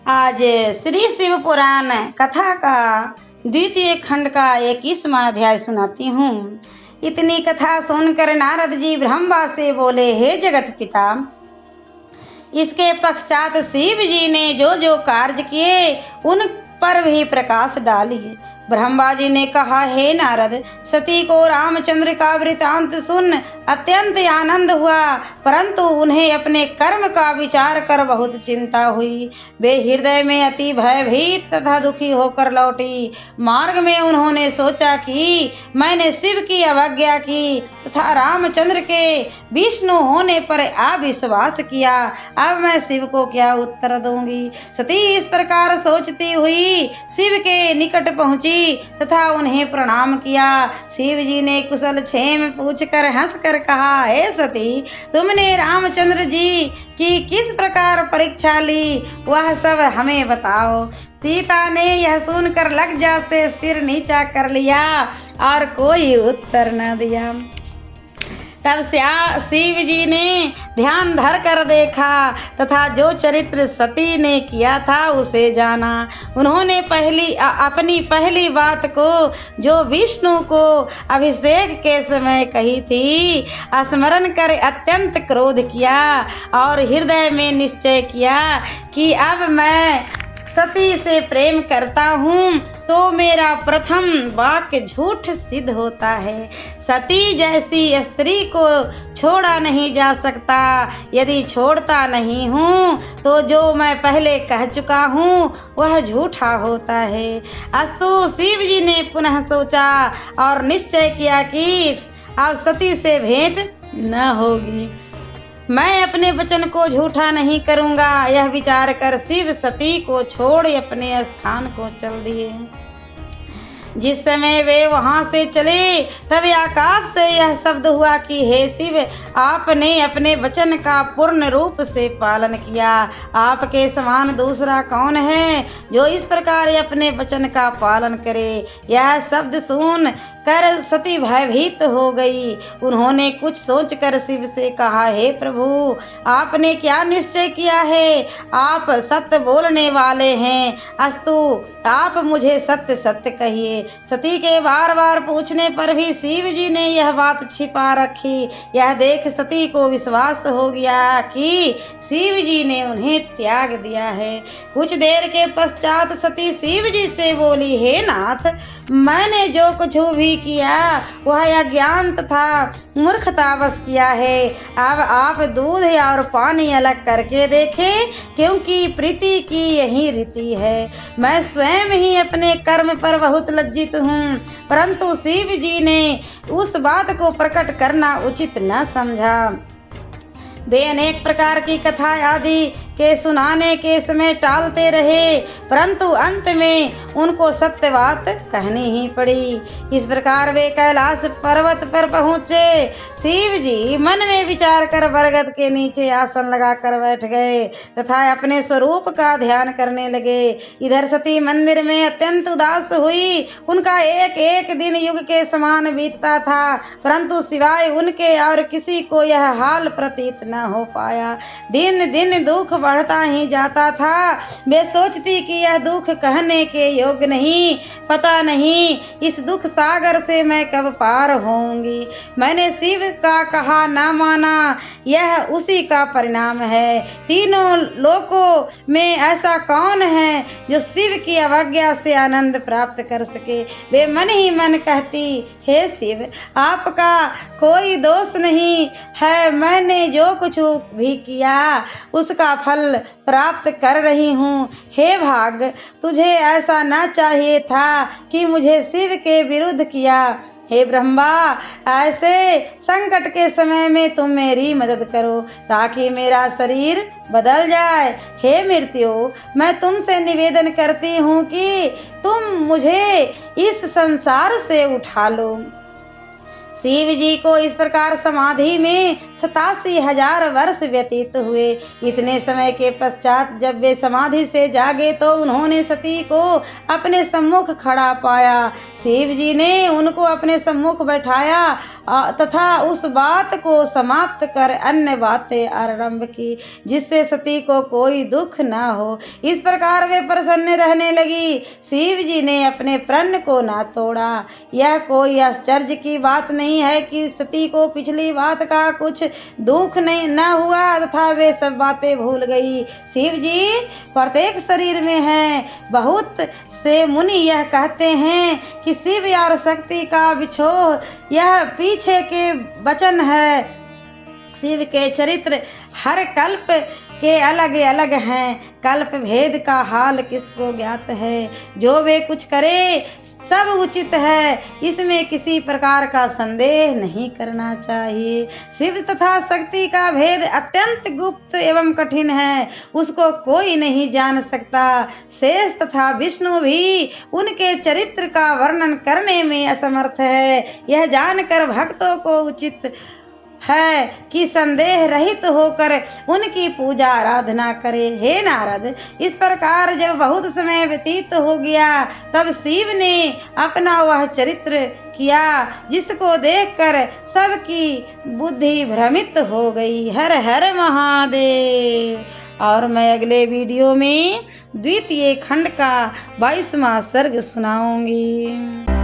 आज श्री शिव पुराण कथा का द्वितीय खंड का 21वां अध्याय सुनाती हूँ। इतनी कथा सुनकर नारद जी ब्रह्मा से बोले, हे जगत पिता। इसके पश्चात शिव जी ने जो जो कार्य किए उन पर भी प्रकाश डालिए। ब्रह्मा जी ने कहा, हे नारद, सती को रामचंद्र का वृतांत सुन अत्यंत आनंद हुआ, परंतु उन्हें अपने कर्म का विचार कर बहुत चिंता हुई। वे हृदय में अति भयभीत तथा दुखी होकर लौटी। मार्ग में उन्होंने सोचा कि मैंने शिव की अवज्ञा की तथा रामचंद्र के विष्णु होने पर अविश्वास किया। अब मैं शिव को क्या उत्तर दूंगी। सती इस प्रकार सोचती हुई शिव के निकट पहुंची तथा उन्हें प्रणाम किया। शिव जी ने कुशल क्षेम पूछकर हंसकर कहा, हे सती, तुमने रामचंद्र जी की किस प्रकार परीक्षा ली, वह सब हमें बताओ। सीता ने यह सुनकर लज्जा से सिर नीचा कर लिया और कोई उत्तर न दिया। तब शिव जी ने ध्यान धर कर देखा तथा जो चरित्र सती ने किया था उसे जाना। उन्होंने अपनी पहली बात को जो विष्णु को अभिषेक के समय कही थी स्मरण कर अत्यंत क्रोध किया और हृदय में निश्चय किया कि अब मैं सती से प्रेम करता हूँ तो मेरा प्रथम वाक्य झूठ सिद्ध होता है। सती जैसी स्त्री को छोड़ा नहीं जा सकता। यदि छोड़ता नहीं हूँ तो जो मैं पहले कह चुका हूँ वह झूठा होता है। अस्तु, शिव जी ने पुनः सोचा और निश्चय किया कि अब सती से भेंट न होगी। मैं अपने वचन को झूठा नहीं करूँगा। यह विचार कर शिव सती को छोड़ अपने स्थान को चल दिए। जिस समय वे वहां से चले तब आकाश से यह शब्द हुआ कि हे शिव, आपने अपने वचन का पूर्ण रूप से पालन किया। आपके समान दूसरा कौन है जो इस प्रकार अपने वचन का पालन करे। यह शब्द सुन कर सती भयभीत हो गई। उन्होंने कुछ सोचकर शिव से कहा, हे प्रभु, आपने क्या निश्चय किया है। आप सत्य बोलने वाले हैं। अस्तु, आप मुझे सत्य सत्य कहिए। सती के बार बार पूछने पर भी शिव जी ने यह बात छिपा रखी। यह देख सती को विश्वास हो गया कि शिव जी ने उन्हें त्याग दिया है। कुछ देर के पश्चात सती शिव जी से बोली, हे नाथ, मैंने जो कुछ भी किया वह अज्ञान तथा मूर्खतावश किया है। अब आप दूध और पानी अलग करके देखें, क्योंकि प्रीति की यही रीति है। मैं स्वयं ही अपने कर्म पर बहुत लज्जित हूँ, परंतु शिव जी ने उस बात को प्रकट करना उचित न समझा। वे अनेक प्रकार की कथा आदि के सुनाने के समय टालते रहे, परंतु अंत में उनको सत्य बात कहनी ही पड़ी। इस प्रकार वे कैलाश पर्वत पर पहुँचे। शिव जी मन में विचार कर बरगद के नीचे आसन लगाकर बैठ गए तथा अपने स्वरूप का ध्यान करने लगे। इधर सती मंदिर में अत्यंत उदास हुई। उनका एक एक दिन युग के समान बीतता था, परंतु सिवाय उनके और किसी को यह हाल प्रतीत न हो पाया। दिन दिन दुख बढ़ता ही जाता था। वे सोचती कि यह दुख कहने के योग्य नहीं। पता नहीं इस दुख सागर से मैं कब पार होऊंगी। मैंने शिव का कहा न माना, यह उसी का परिणाम है। तीनों लोकों में ऐसा कौन है जो शिव की अवज्ञा से आनंद प्राप्त कर सके। वे मन ही मन कहती, हे शिव, आपका कोई दोष नहीं है। मैंने जो कुछ भी किया उसका फल प्राप्त कर रही हूँ। हे भाग, तुझे ऐसा न चाहिए था कि मुझे शिव के विरुद्ध किया। हे ब्रह्मा, ऐसे संकट के समय में तुम मेरी मदद करो ताकि मेरा शरीर बदल जाए। हे मृत्यु, मैं तुमसे निवेदन करती हूँ कि तुम मुझे इस संसार से उठा लो। शिव जी को इस प्रकार समाधि में 87,000 वर्ष व्यतीत हुए। इतने समय के पश्चात जब वे समाधि से जागे तो उन्होंने सती को अपने सम्मुख खड़ा पाया। शिव जी ने उनको अपने सम्मुख बैठाया तथा उस बात को समाप्त कर अन्य बातें आरंभ की, जिससे सती को कोई दुख न हो। इस प्रकार वे प्रसन्न रहने लगी। शिव जी ने अपने प्रण को ना तोड़ा। यह कोई आश्चर्य की बात नहीं है कि सती को पिछली बात का कुछ दुख नहीं न हुआ तथा वे सब बातें भूल गई। शिव जी प्रत्येक शरीर में हैं। बहुत से मुनि यह कहते हैं कि शिव और शक्ति का विछोह यह पीछे के वचन है। शिव के चरित्र हर कल्प के अलग अलग हैं। कल्प भेद का हाल किसको ज्ञात है। जो वे कुछ करे सब उचित है, इसमें किसी प्रकार का संदेह नहीं करना चाहिए। शिव तथा शक्ति का भेद अत्यंत गुप्त एवं कठिन है, उसको कोई नहीं जान सकता। शेष तथा विष्णु भी उनके चरित्र का वर्णन करने में असमर्थ है। यह जानकर भक्तों को उचित है कि संदेह रहित होकर उनकी पूजा आराधना करे। हे नारद, इस प्रकार जब बहुत समय व्यतीत हो गया तब शिव ने अपना वह चरित्र किया जिसको देखकर सबकी बुद्धि भ्रमित हो गई। हर हर महादेव। और मैं अगले वीडियो में द्वितीय खंड का 22वां सर्ग सुनाऊंगी।